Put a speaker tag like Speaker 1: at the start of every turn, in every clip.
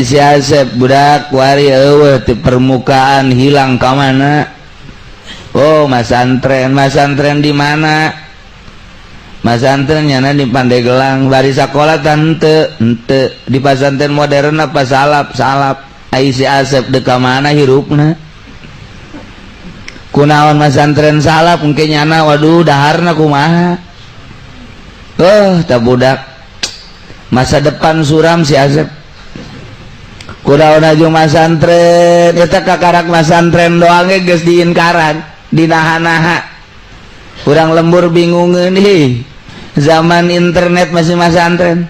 Speaker 1: Si Asep budak wari eueuh ti permukaan hilang ka mana? Oh, masantren di mana? Masantren nyana di Pandeglang, bari sakola tante di pasantren modern apa salap ai si Asep de ka mana hirupna? Kunaon masantren salap engke nyana waduh daharna kumaha? Oh, tak budak masa depan suram si Asep. Kunaon aju masantren eta kakarak masantren doang geus diinkaran dinaha-naha. Urang lembur bingungeun hi zaman internet masih masantren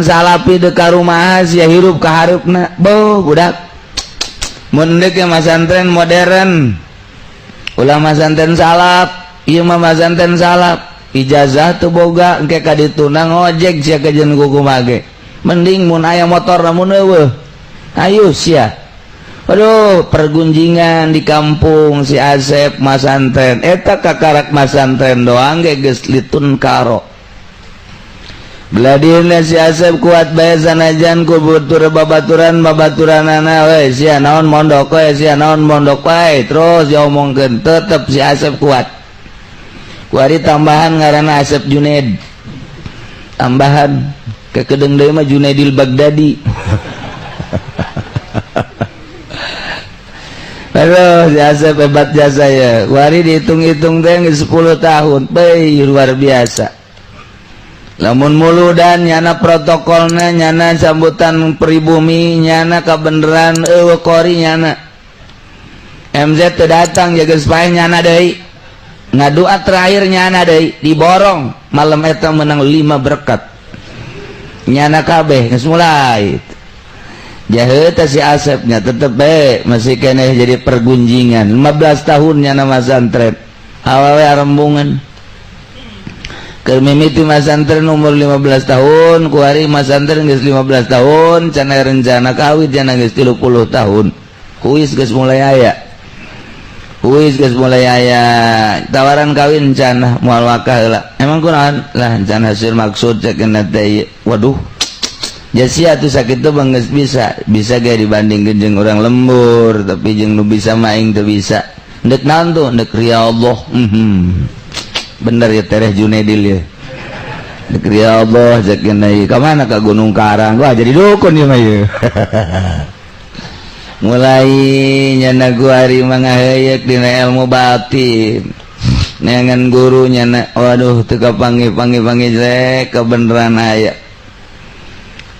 Speaker 1: salapi de ka rumaha sia hirup ka hareupna boh budak mun deuk masantren modern ulah masantren salap ieu mah masantren salap ijazah teu boga engke ka ditunang ojek sia kejeun kukumaha ge mending mun aya motor namun eueuh ayo sia. Aduh, pergunjingan di kampung si Asep masantren eta kakarak masantren doang ge geus litun karo. Beladina si Asep kuat bae sanajan ku butur babaturanana we sia naon mondok we sia naon mondok wae terus diomongkeun tetep si Asep kuat. Kuari tambahan ngaranna Asep Junaid. Tambahan kekedeung deui mah Junaidil Baghdadi. Aduh, si Asep hebat jasa ya. Wari dihitung-hitung teh 10 tahun. Beuh, luar biasa. Lamun muludan nyana protokolna, nyana sambutan pribumi, nyana kabeneran eueuh kori nyana. MZ teu datang jaga supaya nyana deui. Ngadua terakhir nyana deui diborong. Malam eta menang 5 berkat. Nyana kabeh geus mulai. Jaheut si Asepnya tetep bae masih keneh jadi pergunjingan 15 tahunnya nama santren awewe arembungan keur mimiti masantren umur 15 tahun kuari masantren geus 15 tahun cenah rencana kawin cenah geus 30 tahun kuis geus mulai aya tawaran kawin cenah moal wakah heula emang kunaon lah cenah hasil maksud cekeuna teh waduh jasi atuh sakitu geus bisa gaya dibandingkeun jeung urang lembur tapi jeung nu bisa maing teu bisa ndek naon tuh ndek ria Allah bener ya tereh Junaidil ya ndek ria Allah sakeuna ieu ka mana ka Gunung Karang wah jadi dukun ieu mah ieu mulai nyana guari mangaheyeuk dina ilmu batin neangan guru nyana waduh teu kapanggih-panggih jelek kebeneran aya.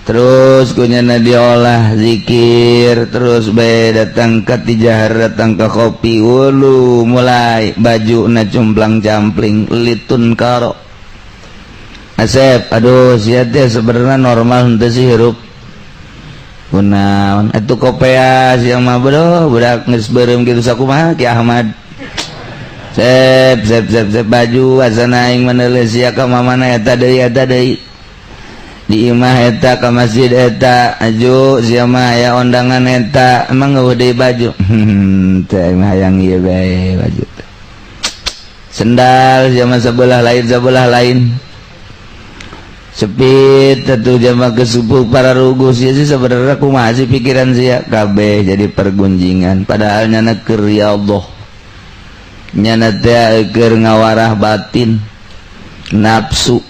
Speaker 1: Terus kunyana diolah zikir terus bae datang ke tijahar datang ke kopi ulu mulai baju na cumplang campling litun karo Asep aduh sia teh sebenarnya normal henteu sih hirup kunaon atuh kopea sia mah bodoh budak geus beureum kitu sakumaha Ki Ahmad sep baju asana aing meneuleuh sia ka mamana eta deui di imah eta ka masjid eta aju sia mah aya ondangan eta emang ngeueuh deui baju teh mah hayang ieu bae baju sendal sia mah sabelah lain sepit atuh jama kesupuh para rugus sia sih sabenerna kumaha sih pikiran sia kabeh jadi pergunjingan padahal nyana keur ya Allah nyana teh keur ngawarah batin nafsu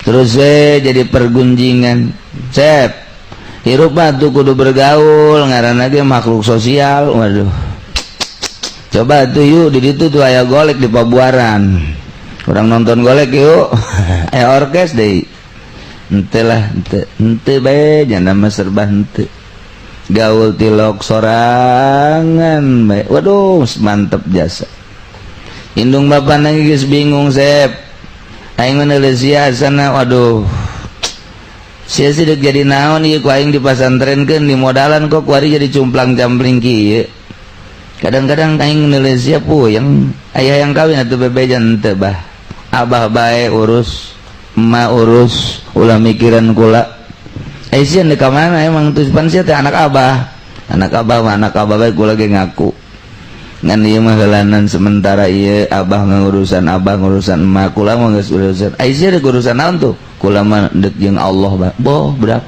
Speaker 1: terus jadi pergunjingan Sep hirup mah tuh kudu bergaul ngaranna ge makhluk sosial waduh coba tuh yuk di ditu tuh aya golek di pabuaran kurang nonton golek yuk aya orkes deui henteu bae jana mah serba henteu gaul tilok sorangan bae waduh mantep jasa indung bapana geus bingung Sep aing meneuleuh sia sana waduh sia sih deuk jadi naon ieu ku aing dipasantrenkeun di modalan kok kuari jadi cumplang campling kieu kadang-kadang aing meneuleuh sia puyeng aya yang kawin atuh bebejan teu bah abah bae urus emak urus ulah mikiran kula sia deuk ka mana emang tujuan sia teh anak abah mah anak abah bae kula ge ngaku ngan ieu mah heulanan sementara ieu abah ngurusan emak kula mah geus urusan ai sia urusan naon tuh kula mah deuk jeung Allah boh budak